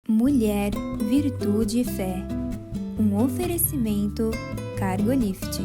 Mulher, Virtude e Fé. Um oferecimento Cargolift.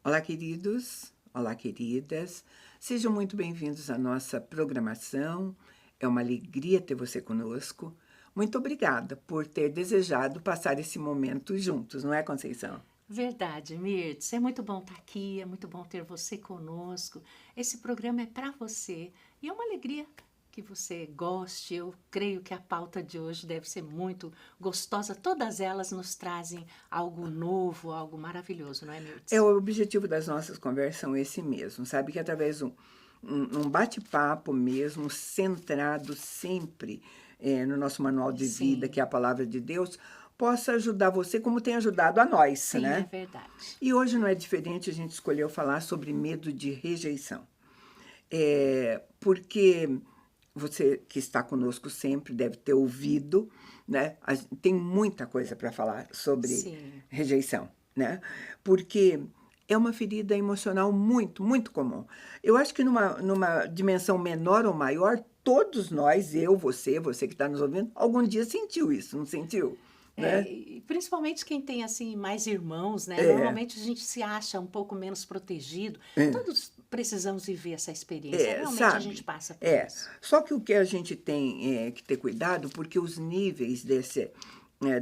Olá, queridos. Olá, queridas. Sejam muito bem-vindos à nossa programação. É uma alegria ter você conosco. Muito obrigada por ter desejado passar esse momento juntos, não é, Conceição? Verdade, Mirtz. É muito bom estar aqui, é muito bom ter você conosco. Esse programa é para você e é uma alegria que você goste. Eu creio que a pauta de hoje deve ser muito gostosa. Todas elas nos trazem algo novo, algo maravilhoso, não é, Mirtz? O objetivo das nossas conversas são esse mesmo, sabe? Que através de um bate-papo mesmo, centrado sempre no nosso manual de vida, Sim. que é a Palavra de Deus, possa ajudar você como tem ajudado a nós, Sim, né? é verdade. E hoje não é diferente, a gente escolheu falar sobre medo de rejeição. Porque você que está conosco sempre deve ter ouvido, né? Tem muita coisa para falar sobre Sim. rejeição, né? Porque é uma ferida emocional muito, muito comum. Eu acho que numa dimensão menor ou maior, todos nós, eu, você que está nos ouvindo, algum dia sentiu isso, não sentiu? Né? E principalmente quem tem assim mais irmãos, né? É, Normalmente a gente se acha um pouco menos protegido. Todos precisamos viver essa experiência. Realmente a gente sabe? passa por É. isso. Só que o que a gente tem que ter cuidado, porque os níveis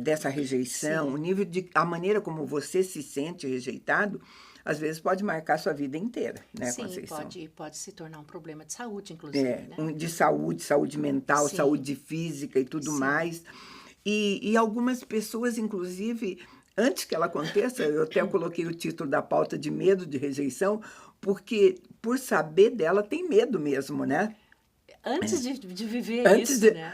dessa rejeição, Sim. a maneira como você se sente rejeitado, às vezes pode marcar sua vida inteira, né, Sim, Conceição? pode se tornar um problema de saúde, inclusive, né? De saúde mental, Sim, saúde física e tudo sim. mais. E algumas pessoas, inclusive, antes que ela aconteça, eu até coloquei o título da pauta de medo de rejeição, porque por saber dela tem medo mesmo, né? Antes de viver Antes isso, de. né?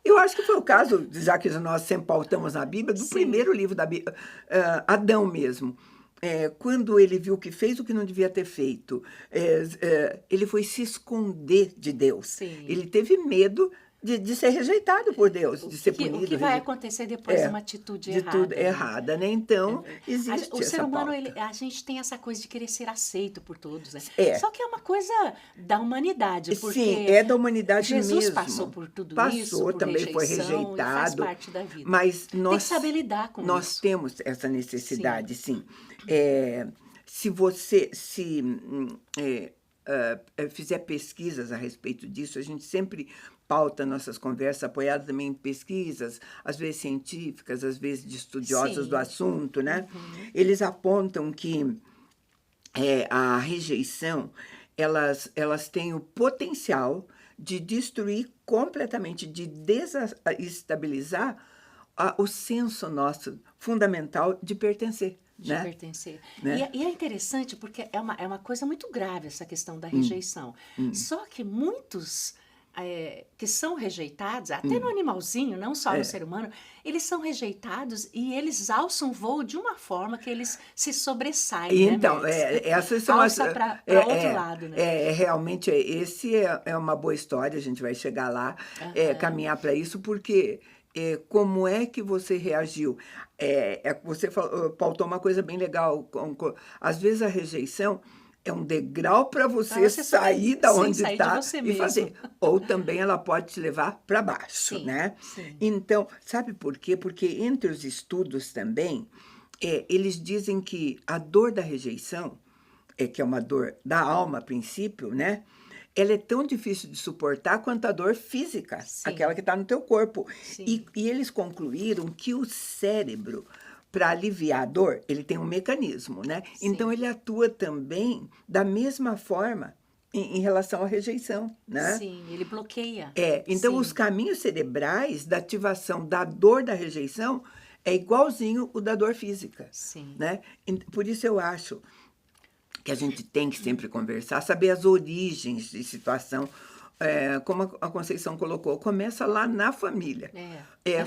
Eu acho que foi o caso, já que nós sempre pautamos na Bíblia, do Sim, primeiro livro da Bíblia, Adão mesmo. Quando ele viu que fez o que não devia ter feito, ele foi se esconder de Deus. sim. Ele teve medo de ser rejeitado por Deus, de ser O punido, que vai acontecer depois de uma atitude de tudo errada, né? errada, né? Então, O existe ser essa humano, pauta. a gente tem essa coisa de querer ser aceito por todos, né? É, Só que é uma coisa da humanidade, sim, porque é da humanidade Jesus passou mesmo. por tudo isso, Passou, por também foi rejeição, e faz rejeitado, parte da vida. mas Tem que saber lidar com nós isso. temos essa Sim, necessidade, sim. Se você fizer pesquisas a respeito disso, a gente sempre pauta nossas conversas apoiadas também em pesquisas, às vezes científicas, às vezes de estudiosos do sim. assunto, né? Eles apontam que a rejeição, elas têm o potencial de destruir completamente, de desestabilizar o senso nosso fundamental de pertencer, De né? pertencer. Né? E é interessante porque é uma coisa muito grave essa questão da rejeição. Só que muitos que são rejeitados, até no animalzinho, não só no ser humano, eles são rejeitados e eles alçam voo de uma forma que eles se sobressaem, né, Então, Mertz? essas são as. Alça para outro lado, né? Realmente, esse é uma boa história, a gente vai chegar lá, caminhar para isso, porque como é que você reagiu? Você pautou uma coisa bem legal. Às vezes a rejeição é um degrau para Para você você sair da sim, onde sair de está você e mesmo. fazer. Ou também ela pode te levar para baixo, Sim, né? sim. Então, sabe por quê? Porque entre os estudos também, eles dizem que a dor da rejeição, que é uma dor da alma a princípio, né? Ela é tão difícil de suportar quanto a dor física, aquela Sim, que está no teu corpo. E, sim. e eles concluíram que o cérebro, para aliviar a dor, ele tem um mecanismo, né? Então Sim, ele atua também da mesma forma em relação à rejeição, né? sim, ele bloqueia. Então os Sim, caminhos cerebrais da ativação da dor da rejeição é igualzinho o da dor física, sim. né? Por isso eu acho que a gente tem que sempre conversar, saber as origens de situação, como a Conceição colocou, começa lá na família.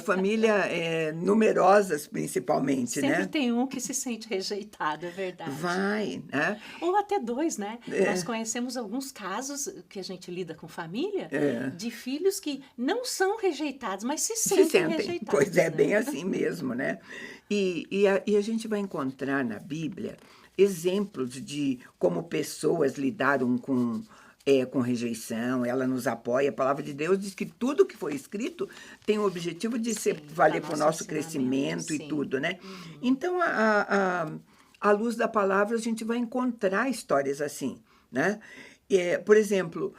Família numerosas, principalmente, Sempre né? tem um que se sente rejeitado, é verdade. Vai, né? Ou até dois, né? Nós conhecemos alguns casos que a gente lida com família, de filhos que não são rejeitados, mas se sentem rejeitados. Pois é, né? bem assim mesmo, né? E a gente vai encontrar na Bíblia exemplos de como pessoas lidaram com rejeição, ela nos apoia. A palavra de Deus diz que tudo que foi escrito tem o objetivo de valer para o nosso crescimento e tudo, né? Então, à luz da palavra, a gente vai encontrar histórias assim, né? Por exemplo,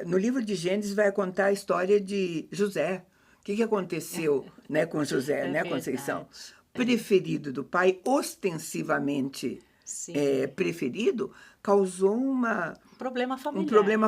no livro de Gênesis vai contar a história de José. O que aconteceu né, com José, né, Conceição? Preferido do pai, ostensivamente preferido, causou um problema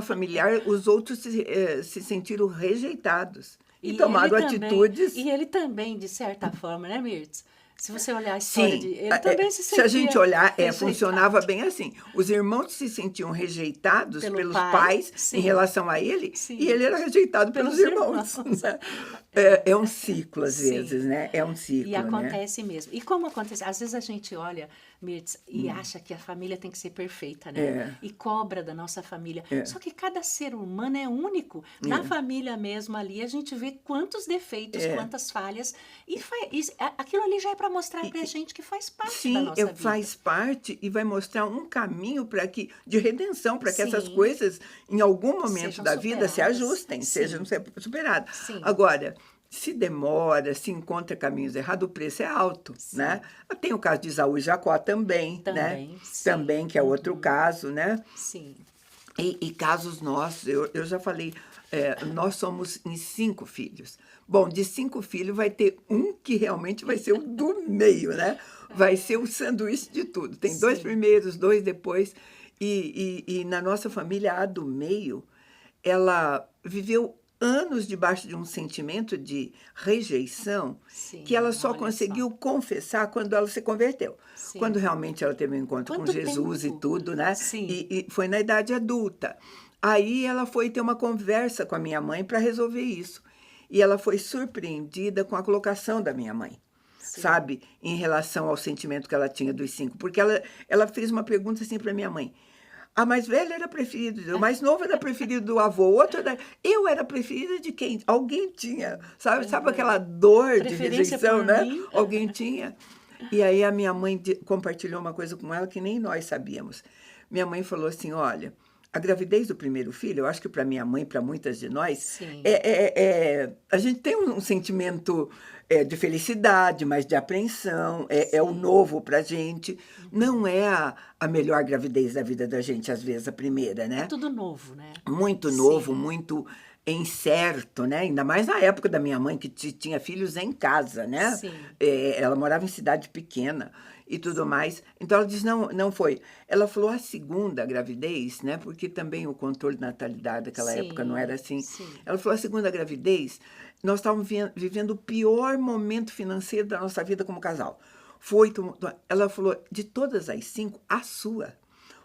familiar. Os outros se sentiram rejeitados e tomaram atitudes. E ele também, de certa forma, né, Mirtz? Se você olhar a história ele também se sentia se a gente olhar, funcionava bem assim. Os irmãos se sentiam rejeitados pelos pais em relação a ele, e ele era rejeitado pelos irmãos. É um ciclo, às vezes, né? É um ciclo, e acontece mesmo. E como acontece? Às vezes a gente olha, Mirtz, e acha que a família tem que ser perfeita, né? E cobra da nossa família. Só que cada ser humano é único. Na família mesmo ali, a gente vê quantos defeitos, quantas falhas. E aquilo ali já é para mostrar para a gente que faz parte da nossa vida. Faz parte e vai mostrar um caminho de redenção, para que essas coisas, em algum momento da vida, se ajustem, sejam superadas. Agora, se demora, se encontra caminhos errados, o preço é alto, né? Tem o caso de Esaú e Jacó também, né? Também, que é outro caso, né? Sim. E casos nossos, eu já falei, nós somos em 5 filhos. Bom, de 5 filhos vai ter um que realmente vai ser o do meio, né? Vai ser o sanduíche de tudo. Tem 2 primeiros, 2 depois. E na nossa família, a do meio, ela viveu anos debaixo de um sentimento de rejeição que ela só conseguiu confessar quando ela se converteu. Quando realmente ela teve um encontro com Jesus e tudo, né? E foi na idade adulta. Aí ela foi ter uma conversa com a minha mãe para resolver isso. E ela foi surpreendida com a colocação da minha mãe, sabe? Em relação ao sentimento que ela tinha dos 5. Porque ela fez uma pergunta assim para minha mãe. A mais velha era preferida, o mais novo era preferido do avô, o outro era... Eu era preferida de quem? Alguém tinha, sabe? Sabe aquela dor de rejeição, né? Alguém tinha. E aí a minha mãe compartilhou uma coisa com ela que nem nós sabíamos. Minha mãe falou assim, olha, a gravidez do primeiro filho, eu acho que para minha mãe, para muitas de nós, a gente tem um sentimento de felicidade, mas de apreensão, é o novo para a gente. Não é a melhor gravidez da vida da gente, às vezes, a primeira, né? É tudo novo, né? Muito novo, muito incerto, né? Ainda mais na época da minha mãe, que tinha filhos em casa, né? Ela morava em cidade pequena e tudo mais. Então, ela diz, não foi. Ela falou a segunda gravidez, né? Porque também o controle de natalidade daquela época não era assim. Ela falou a segunda gravidez, nós estávamos vivendo o pior momento financeiro da nossa vida como casal. Ela falou, de todas as 5, a sua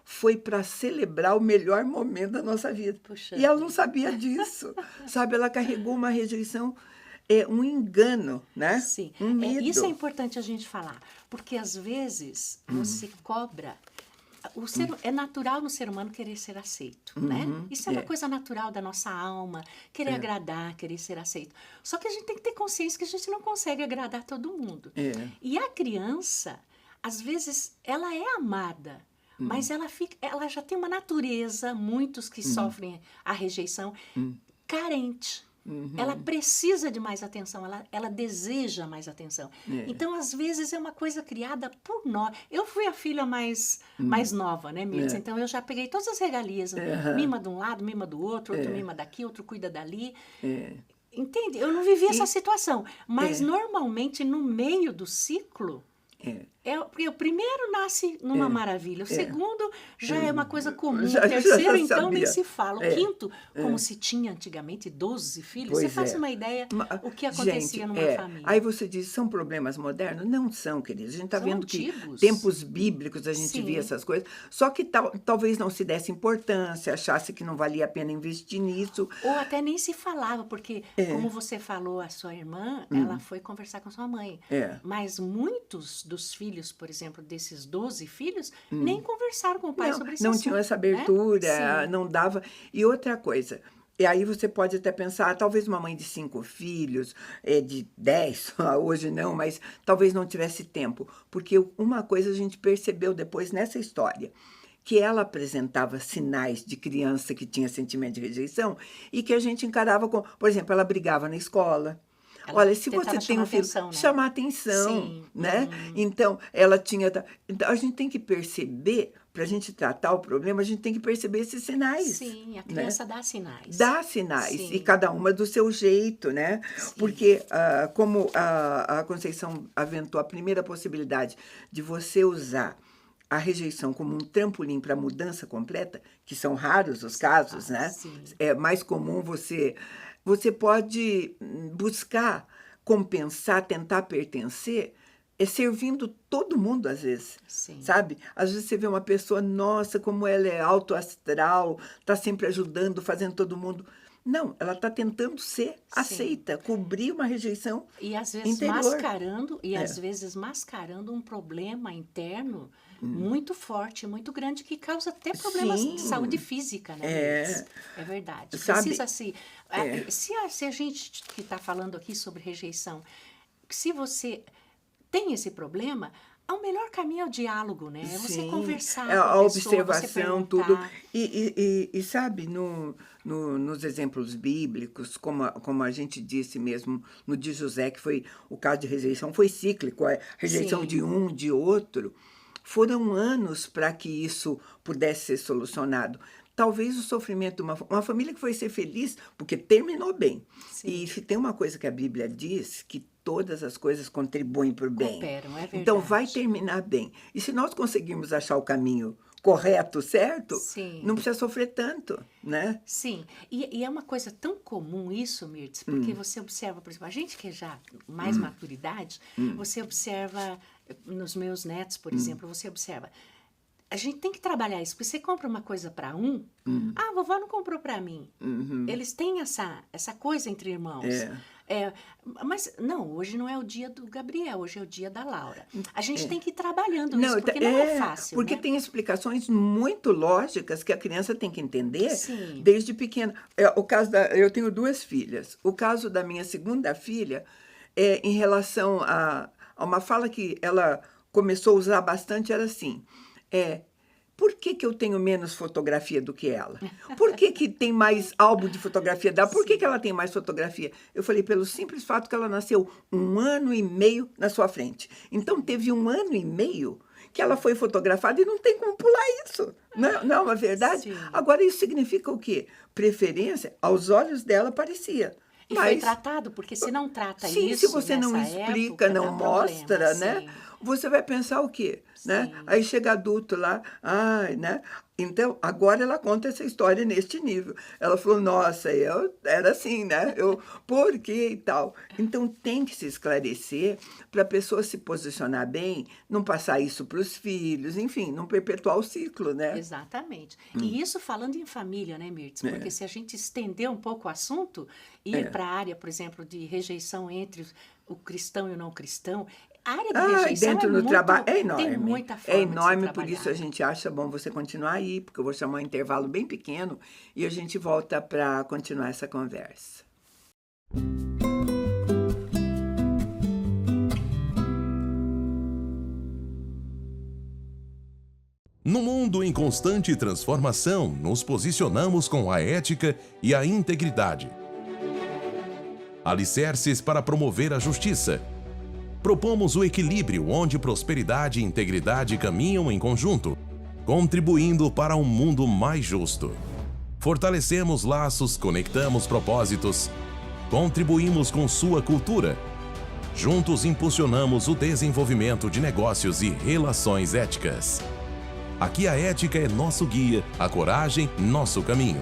foi para celebrar o melhor momento da nossa vida. Puxa. E ela não sabia disso, sabe? Ela carregou uma rejeição, um engano, né? Sim. Um medo. Isso é importante a gente falar, porque às vezes você cobra. É natural no ser humano querer ser aceito, né? Isso é uma coisa natural da nossa alma, querer agradar, querer ser aceito. Só que a gente tem que ter consciência que a gente não consegue agradar todo mundo. E a criança, às vezes, ela é amada, mas ela já tem uma natureza, muitos que sofrem a rejeição, carente. Ela precisa de mais atenção, ela deseja mais atenção. Então, às vezes, é uma coisa criada por nós. Eu fui a filha mais nova, né, Mirtz? Então, eu já peguei todas as regalias. Mima de um lado, mima do outro mima daqui, outro cuida dali. Entende? Eu não vivi essa situação. Mas, normalmente, no meio do ciclo, Porque o primeiro nasce numa maravilha, o segundo já é uma coisa comum, Já- o terceiro, já então, nem sabia. se fala. O É, quinto, como se tinha antigamente 12 filhos, você Pois faz é. uma ideia o que acontecia Gente, numa família. aí você diz, são problemas modernos? Não são, queridos. A gente está São vendo que antigos. tempos bíblicos a gente Sim. via essas coisas, só que talvez não se desse importância, achasse que não valia a pena investir nisso. Ou até nem se falava, porque, como você falou, a sua irmã, ela foi conversar com sua mãe. É. Mas muitos dos filhos, por exemplo, desses 12 filhos, nem conversaram com o pai sobre esse Não assunto, tinham essa né? abertura, Sim. não dava. E outra coisa, e aí você pode até pensar, talvez uma mãe de 5 filhos, de 10, hoje não, mas talvez não tivesse tempo. Porque uma coisa a gente percebeu depois nessa história, que ela apresentava sinais de criança que tinha sentimento de rejeição e que a gente encarava como... Por exemplo, ela brigava na escola. Ela Olha, se tentava você tem um chamar filho, atenção, né? chamar atenção, Sim. né? Então, ela tinha... Então, a gente tem que perceber, para a gente tratar o problema, a gente tem que perceber esses sinais. Sim, a né? criança dá sinais. Dá sinais, Sim. e cada uma do seu jeito, né? Porque, como a Conceição aventou a primeira possibilidade de você usar a rejeição como um trampolim para a mudança completa, que são raros os casos, né? sim. É mais comum você pode buscar compensar, tentar pertencer, servindo todo mundo às vezes, Sim. sabe? Às vezes você vê uma pessoa, nossa, como ela é alto astral, está sempre ajudando, fazendo todo mundo. Não, ela está tentando ser aceita, cobrir uma rejeição E às vezes interior. às vezes mascarando um problema interno muito forte, muito grande, que causa até problemas Sim. de saúde física, né? É. É verdade. Sabe? Precisa se a gente que está falando aqui sobre rejeição, se você tem esse problema, o melhor caminho é o diálogo, né? É você Sim, conversar com a a pessoa, observação, você perguntar. tudo. E sabe, nos exemplos bíblicos, como a gente disse mesmo no de José, que foi o caso de rejeição, foi cíclico, a rejeição Sim. de um, de outro. Foram anos para que isso pudesse ser solucionado. Talvez o sofrimento de uma família que foi ser feliz, porque terminou bem. Sim. E se tem uma coisa que a Bíblia diz, que todas as coisas contribuem para o bem. Cooperam, é Então, verdade. vai terminar bem. E se nós conseguirmos achar o caminho correto, certo? Sim. Não precisa sofrer tanto, né? Sim, e é uma coisa tão comum isso, Mirtz, porque você observa, por exemplo, a gente que é já mais maturidade, você observa, nos meus netos, por exemplo, você observa, a gente tem que trabalhar isso, porque você compra uma coisa para a vovó não comprou para mim. Eles têm essa coisa entre irmãos. Mas não, hoje não é o dia do Gabriel, hoje é o dia da Laura. A gente tem que ir trabalhando isso, porque não é fácil, porque né? tem explicações muito lógicas que a criança tem que entender Sim. desde pequena. Eu tenho 2 filhas. O caso da minha segunda filha é em relação a uma fala que ela começou a usar bastante, era assim, por que eu tenho menos fotografia do que ela? Por que tem mais álbum de fotografia dela? Por que ela tem mais fotografia? Eu falei, pelo simples fato que ela nasceu 1 ano e meio na sua frente. Então, teve 1 ano e meio que ela foi fotografada e não tem como pular isso. Não é uma verdade? Sim. Agora, isso significa o quê? Preferência, aos olhos dela, parecia. E foi tratado, porque se não trata Sim, isso se você não nessa explica, época, não dá mostra, problema, né? sim. Você vai pensar o quê? Né? Sim. Aí chega adulto lá, né? Então, agora ela conta essa história neste nível. Ela falou, nossa, eu era assim, né? Por quê e tal? Então, tem que se esclarecer para a pessoa se posicionar bem, não passar isso para os filhos, enfim, não perpetuar o ciclo, né? Exatamente. E isso falando em família, né, Mirtz? Porque se a gente estender um pouco o assunto, ir para a área, por exemplo, de rejeição entre o cristão e o não cristão, a área de rejeição dentro do muito, trabalho é enorme. tem muita forma É enorme, de se por isso a trabalhar. gente acha bom você continuar aí, porque eu vou chamar um intervalo bem pequeno e a gente volta para continuar essa conversa. No mundo em constante transformação, nos posicionamos com a ética e a integridade. Alicerces para promover a justiça. Propomos o equilíbrio onde prosperidade e integridade caminham em conjunto, contribuindo para um mundo mais justo. Fortalecemos laços, conectamos propósitos, contribuímos com sua cultura. Juntos impulsionamos o desenvolvimento de negócios e relações éticas. Aqui a ética é nosso guia, a coragem, nosso caminho.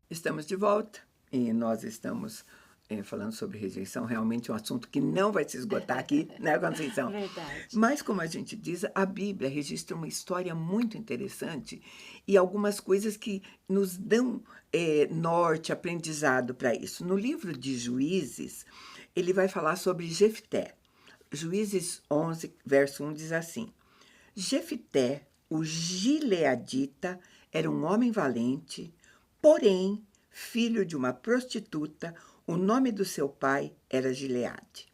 Estamos de volta e nós estamos falando sobre rejeição, realmente um assunto que não vai se esgotar aqui, né, Conceição? Verdade. Mas, como a gente diz, a Bíblia registra uma história muito interessante e algumas coisas que nos dão norte, aprendizado para isso. No livro de Juízes, ele vai falar sobre Jefté. Juízes 11, verso 1 diz assim: Jefté, o gileadita, era um homem valente, porém, filho de uma prostituta. O nome do seu pai era Gileade.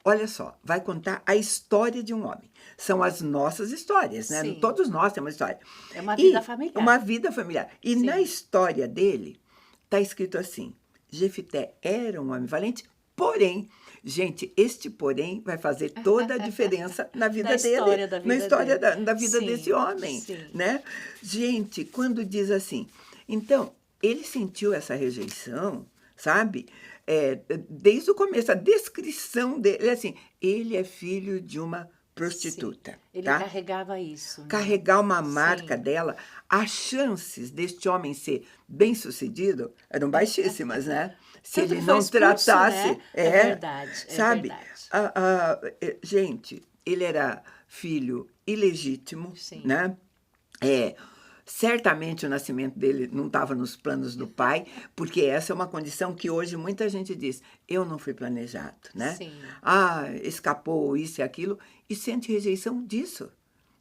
Olha só, vai contar a história de um homem. São as nossas histórias, né? Sim. Todos nós temos história. É uma vida familiar. Uma vida familiar. E Sim. na história dele, está escrito assim: Jefté era um homem valente, porém, gente, este porém vai fazer toda a diferença na vida dele. Na história da vida Sim, desse homem, sim. né? Gente, quando diz assim, então, ele sentiu essa rejeição, sabe? Desde o começo, a descrição dele, assim, ele é filho de uma prostituta. Sim. Ele tá? carregava isso. Né? Carregar uma marca Sim. dela, as chances deste homem ser bem-sucedido eram baixíssimas, né? Se Tanto ele que não foi expulso, tratasse... né? É verdade, sabe? verdade. Gente, ele era filho ilegítimo, Sim. né? Certamente o nascimento dele não estava nos planos do pai, porque essa é uma condição que hoje muita gente diz, eu não fui planejado, né? Sim. Escapou isso e aquilo, e sente rejeição disso,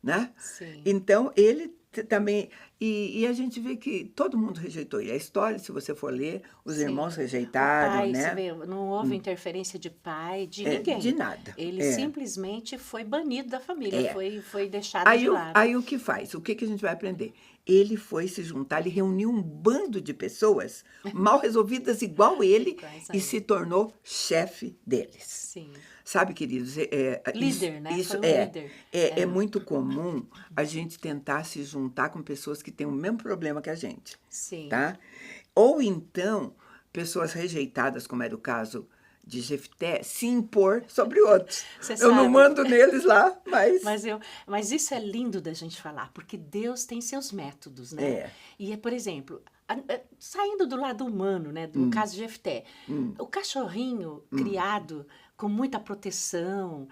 né? Sim. Então, ele também... E a gente vê que todo mundo rejeitou. E a história, se você for ler, os Sim. irmãos rejeitaram, O pai, né? você vê, não houve interferência de pai, de ninguém. De nada. Ele simplesmente foi banido da família, foi deixado de lado. Aí o que faz? O que a gente vai aprender? Ele foi se juntar, ele reuniu um bando de pessoas mal resolvidas igual ele e se tornou chefe deles. Sim. Sabe, queridos? Líder, né? Isso Foi um líder. é muito comum a gente tentar se juntar com pessoas que têm o mesmo problema que a gente. Sim. Tá? Ou então, pessoas rejeitadas, como era o caso de Jefté, se impor sobre outros. Eu não mando neles lá, mas... Mas isso é lindo da gente falar, porque Deus tem seus métodos, né? E, por exemplo, saindo do lado humano, né? Do caso de Jefté, o cachorrinho criado com muita proteção,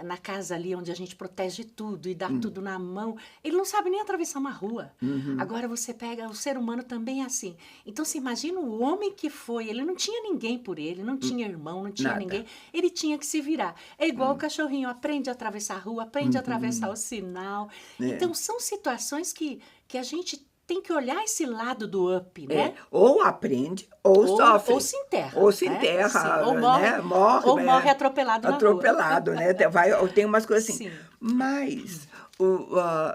na casa ali onde a gente protege tudo e dá tudo na mão, ele não sabe nem atravessar uma rua. Agora você pega, o ser humano também é assim. Então você imagina o homem que foi, ele não tinha ninguém por ele, não tinha irmão, não tinha ninguém, ele tinha que se virar. É igual o cachorrinho, aprende a atravessar a rua, aprende a atravessar o sinal. Então são situações que a gente tem que olhar esse lado do up, né? Ou aprende, ou sofre. Ou se enterra. Ou se enterra, Sim, ou morre, né? Morre atropelado na rua. Atropelado, né? Tem umas coisas assim. Sim. Mas,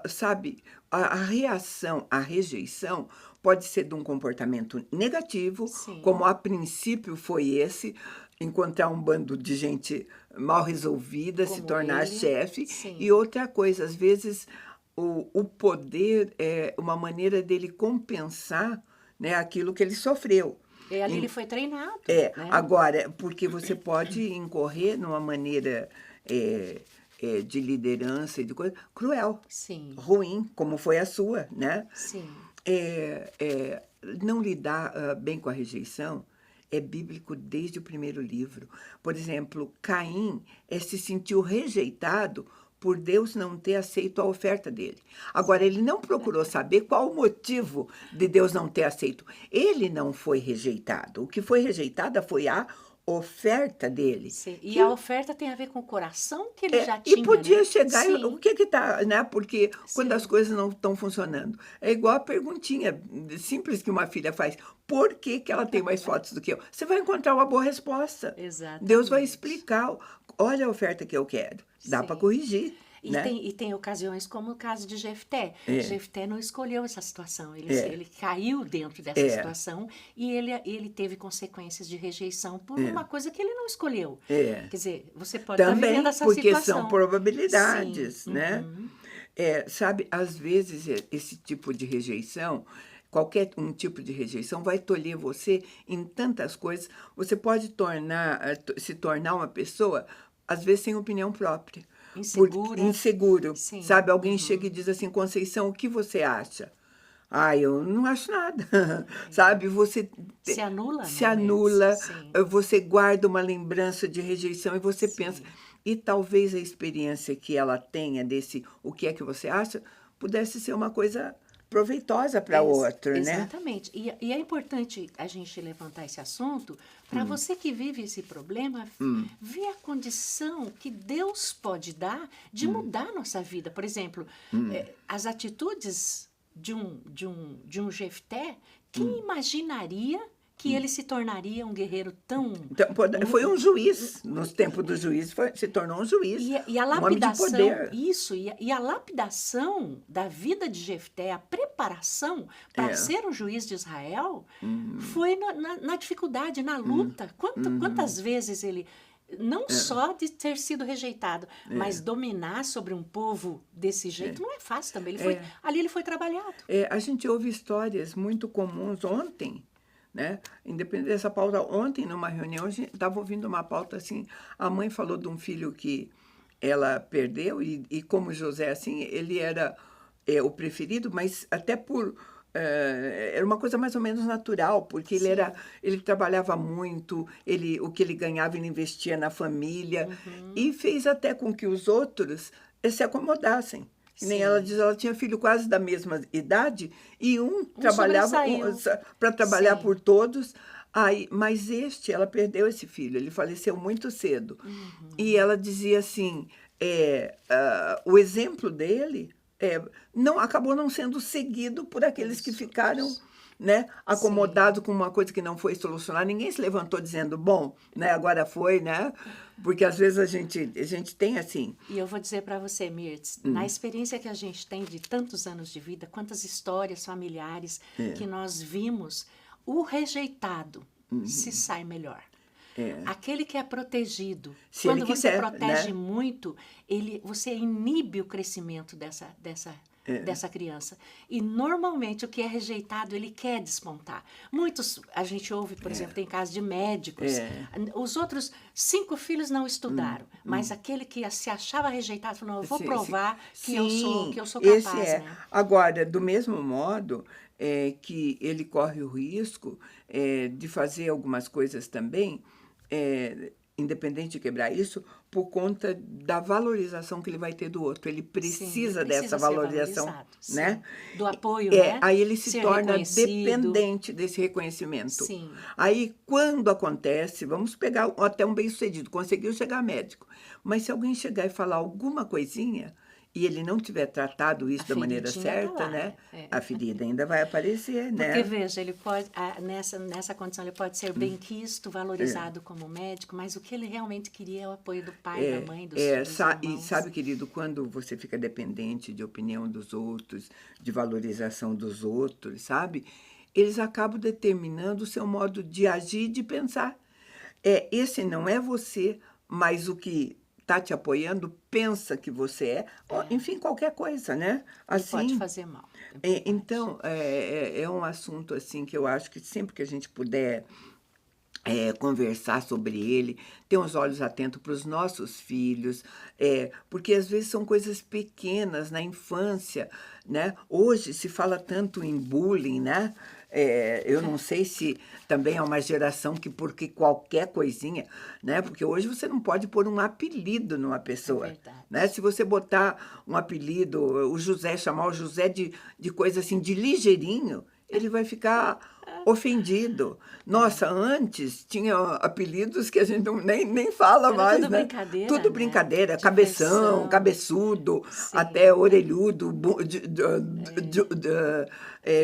sabe, a reação, a rejeição pode ser de um comportamento negativo, Sim. como a princípio foi esse, encontrar um bando de gente mal resolvida, Como se tornar ele. chefe. Sim. E outra coisa, às vezes... O poder é uma maneira dele compensar, né, aquilo que ele sofreu. E ali ele foi treinado. Né? Agora, porque você pode incorrer numa maneira de liderança e de coisa cruel, Sim. ruim, como foi a sua, né? Sim. Não lidar bem com a rejeição é bíblico desde o primeiro livro. Por exemplo, Caim se sentiu rejeitado por Deus não ter aceito a oferta dele. Agora, ele não procurou saber qual o motivo de Deus não ter aceito. Ele não foi rejeitado. O que foi rejeitada foi a oferta dele. Sim. E a oferta tem a ver com o coração que ele já tinha, e podia né? chegar... Sim. O que está... Né? Porque quando Sim. as coisas não estão funcionando. É igual a perguntinha simples que uma filha faz. Por que ela tem mais fotos do que eu? Você vai encontrar uma boa resposta. Exatamente. Deus vai explicar. Olha a oferta que eu quero. Dá Sim. para corrigir. né? E tem ocasiões como o caso de Jefté. Jefté não escolheu essa situação, ele caiu dentro dessa situação e ele teve consequências de rejeição por uma coisa que ele não escolheu. Quer dizer, você pode estar Também, vivendo essa porque situação. são probabilidades, Sim. né? Sabe, às vezes esse tipo de rejeição, qualquer um tipo de rejeição vai tolher você em tantas coisas. Você pode se tornar uma pessoa, às vezes, sem opinião própria. Inseguro. Sim. Sabe, alguém chega e diz assim, Conceição, o que você acha? Eu não acho nada, sabe? Você se anula, se anula, Sim. você guarda uma lembrança de rejeição e você pensa... E talvez a experiência que ela tenha desse o que é que você acha pudesse ser uma coisa proveitosa para outro, né? Exatamente. E é importante a gente levantar esse assunto para você que vive esse problema ver a condição que Deus pode dar de mudar a nossa vida. Por exemplo, as atitudes de um Jefté, quem imaginaria que ele se tornaria um guerreiro tão... Então, foi um juiz, nos tempos do juiz, se tornou um juiz, e a um homem de lapidação, poder. e a lapidação da vida de Jefté, a preparação para ser um juiz de Israel, foi na dificuldade, na luta. Quantas vezes ele... Não só de ter sido rejeitado, mas dominar sobre um povo desse jeito não é fácil também. Ali ele foi trabalhado. A gente ouve histórias muito comuns ontem, né? Independente dessa pauta, ontem numa reunião a gente estava ouvindo uma pauta assim, a mãe falou de um filho que ela perdeu e como José, assim, ele era o preferido, mas até era uma coisa mais ou menos natural, porque ele trabalhava muito, o que ele ganhava ele investia na família e fez até com que os outros se acomodassem. Que nem ela diz, ela tinha filho quase da mesma idade e trabalhava para trabalhar por todos. Mas ela perdeu esse filho, ele faleceu muito cedo. E ela dizia assim, o exemplo dele acabou não sendo seguido por aqueles que ficaram, né, acomodados com uma coisa que não foi solucionada. Ninguém se levantou dizendo, bom, né, agora foi, né? Porque às vezes a gente tem assim... E eu vou dizer para você, Mirtz, na experiência que a gente tem de tantos anos de vida, quantas histórias familiares que nós vimos, o rejeitado se sai melhor. Aquele que é protegido, quando você protege, né, muito, você inibe o crescimento dessa criança. E, normalmente, o que é rejeitado, ele quer despontar. Muitos, a gente ouve, por exemplo, tem casos de médicos, os outros 5 filhos não estudaram, mas aquele que se achava rejeitado, falou, não, eu vou provar que eu sou capaz. Né? Agora, do mesmo modo... que ele corre o risco de fazer algumas coisas também, independente de quebrar isso, por conta da valorização que ele vai ter do outro. Ele precisa dessa valorização, né? Do apoio, né? Aí ele se torna dependente desse reconhecimento. Sim. Aí, quando acontece, vamos pegar até um bem-sucedido, conseguiu chegar médico, mas se alguém chegar e falar alguma coisinha, e ele não tiver tratado isso da maneira certa, né? A ferida ainda vai aparecer, né? Porque, veja, ele pode, nessa condição, ele pode ser bem quisto, valorizado como médico, mas o que ele realmente queria é o apoio do pai, da mãe, dos filhos, dos irmãos. E sabe, querido, quando você fica dependente de opinião dos outros, de valorização dos outros, sabe? Eles acabam determinando o seu modo de agir e de pensar. Esse não é você, mas o que... está te apoiando, pensa que você enfim, qualquer coisa, né? Assim, pode fazer mal. Então, é um assunto assim que eu acho que sempre que a gente puder conversar sobre ele, ter os olhos atentos para os nossos filhos, porque às vezes são coisas pequenas na infância, né? Hoje se fala tanto em bullying, né? Eu não sei se também é uma geração que porque qualquer coisinha, né? Porque hoje você não pode pôr um apelido numa pessoa, né? Se você botar um apelido, chamar o José de coisa assim, de ligeirinho, ele vai ficar ofendido. Nossa, antes tinha apelidos que a gente nem fala Era mais, tudo né? brincadeira, Tudo né? brincadeira, Diversão. cabeção, cabeçudo, Sim. até orelhudo,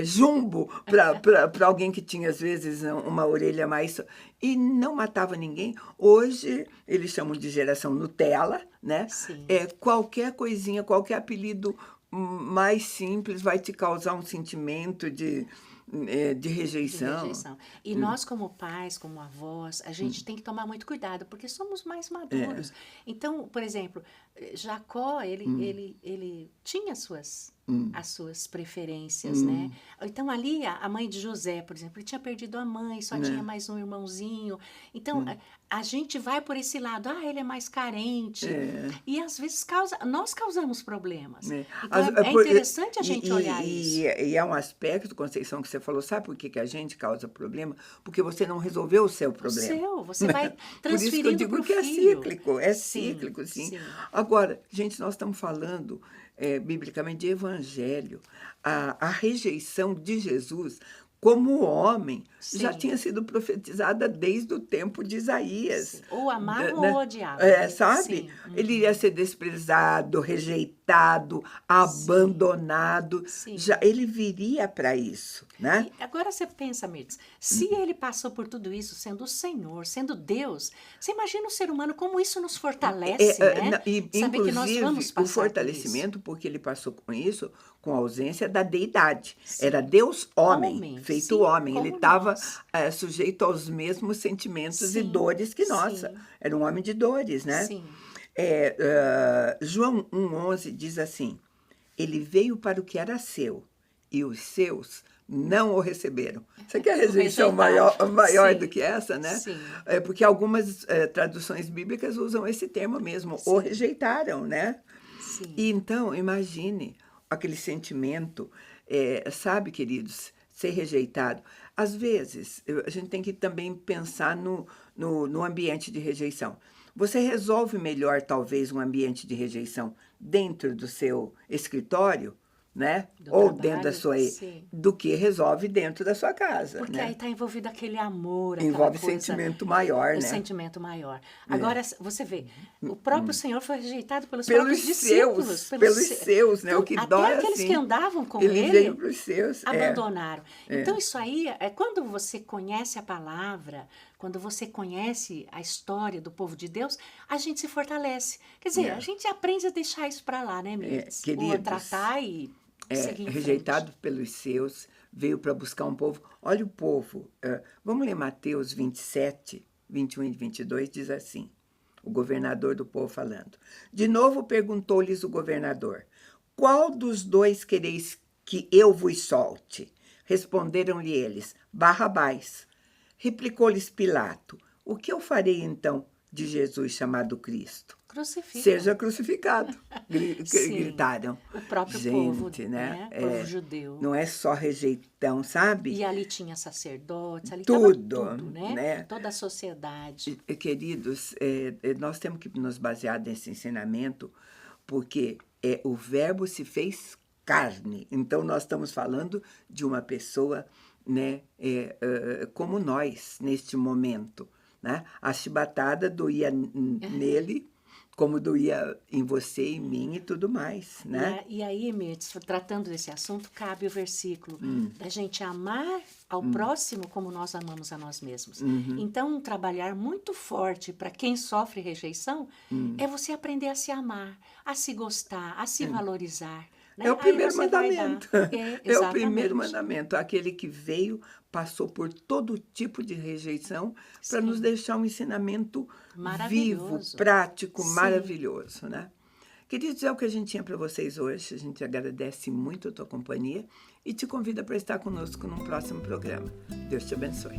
jumbo, para alguém que tinha, às vezes, uma orelha mais... E não matava ninguém. Hoje, eles chamam de geração Nutella, né? Sim. Qualquer coisinha, qualquer apelido mais simples vai te causar um sentimento de rejeição. De rejeição. E nós, como pais, como avós, a gente tem que tomar muito cuidado, porque somos mais maduros. Então, por exemplo, Jacó, ele tinha as suas preferências, né? Então, ali, a mãe de José, por exemplo, ele tinha perdido a mãe, só tinha mais um irmãozinho. Então, a gente vai por esse lado, ele é mais carente. E, às vezes, nós causamos problemas. Então, é interessante a gente olhar isso. E é um aspecto, Conceição, que você falou, sabe por que a gente causa problema? Porque você não resolveu o seu problema. Você vai transferindo para o filho. Por isso que eu digo que é cíclico, cíclico, sim. Agora, gente, nós estamos falando biblicamente de evangelho. A rejeição de Jesus como homem já tinha sido profetizada desde o tempo de Isaías. Sim. Ou amava né? ou odiava. Sabe? Sim. Ele iria ser desprezado, rejeitado, abandonado. Sim. Ele viria para isso, né? E agora você pensa, Mirtz, se ele passou por tudo isso, sendo o Senhor, sendo Deus, você imagina o ser humano como isso nos fortalece, né? Saber que nós vamos passar o fortalecimento, porque ele passou com isso, com a ausência da deidade. Sim. Era Deus homem, feito homem. Ele estava sujeito aos mesmos sentimentos e dores que nós. Era um homem de dores, né? Sim. João 1,11 diz assim, ele veio para o que era seu, e os seus não o receberam. Você quer rejeição maior do que essa, né? Sim. Porque algumas traduções bíblicas usam esse termo mesmo, o rejeitaram, né? Sim. E então, imagine aquele sentimento, sabe, queridos, ser rejeitado. Às vezes, a gente tem que também pensar no ambiente de rejeição. Você resolve melhor, talvez, um ambiente de rejeição dentro do seu escritório, né? Ou trabalho, dentro da sua... do que resolve dentro da sua casa. Porque né? aí está envolvido aquele amor, envolve coisa, sentimento maior, né? Sentimento maior. Agora, você vê, o próprio Senhor foi rejeitado pelos próprios discípulos. Pelos seus, né? Então, O que até dói aqueles assim, que andavam com ele veio para os seus. Abandonaram. Então, isso aí, quando você conhece a palavra, quando você conhece a história do povo de Deus, a gente se fortalece. Quer dizer, a gente aprende a deixar isso para lá, né, Mirtz? Queridos, tratar e seguir em rejeitado frente. pelos seus, veio para buscar um povo. Olha o povo. Vamos ler Mateus 27, 21 e 22, diz assim, o governador do povo falando. De novo perguntou-lhes o governador, qual dos dois quereis que eu vos solte? Responderam-lhe eles, Barrabás. Replicou-lhes Pilato, o que eu farei então de Jesus chamado Cristo? Crucifica. Seja crucificado, gritaram. O próprio povo, né? Povo judeu. Não é só rejeitão, sabe? E ali tinha sacerdotes, ali tudo, né? Toda a sociedade. Queridos, nós temos que nos basear nesse ensinamento, porque o verbo se fez carne. Então, nós estamos falando de uma pessoa, né, como nós, neste momento. Né? A chibatada doía nele, como doía em você, em mim e tudo mais, né? E aí, Mirtz, tratando desse assunto, cabe o versículo da gente amar ao próximo como nós amamos a nós mesmos. Então, um trabalhar muito forte para quem sofre rejeição é você aprender a se amar, a se gostar, a se valorizar. Né? É o primeiro mandamento. É o primeiro Exatamente. mandamento. Aquele que veio, passou por todo tipo de rejeição para nos deixar um ensinamento vivo, prático, maravilhoso. Né? Queridos, é o que a gente tinha para vocês hoje. A gente agradece muito a tua companhia e te convida para estar conosco num próximo programa. Deus te abençoe.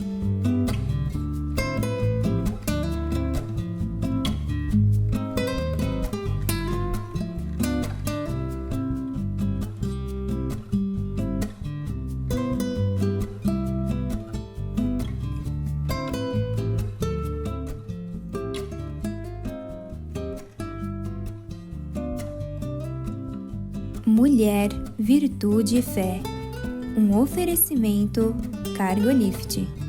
Mulher, virtude e fé. Um oferecimento Cargolift.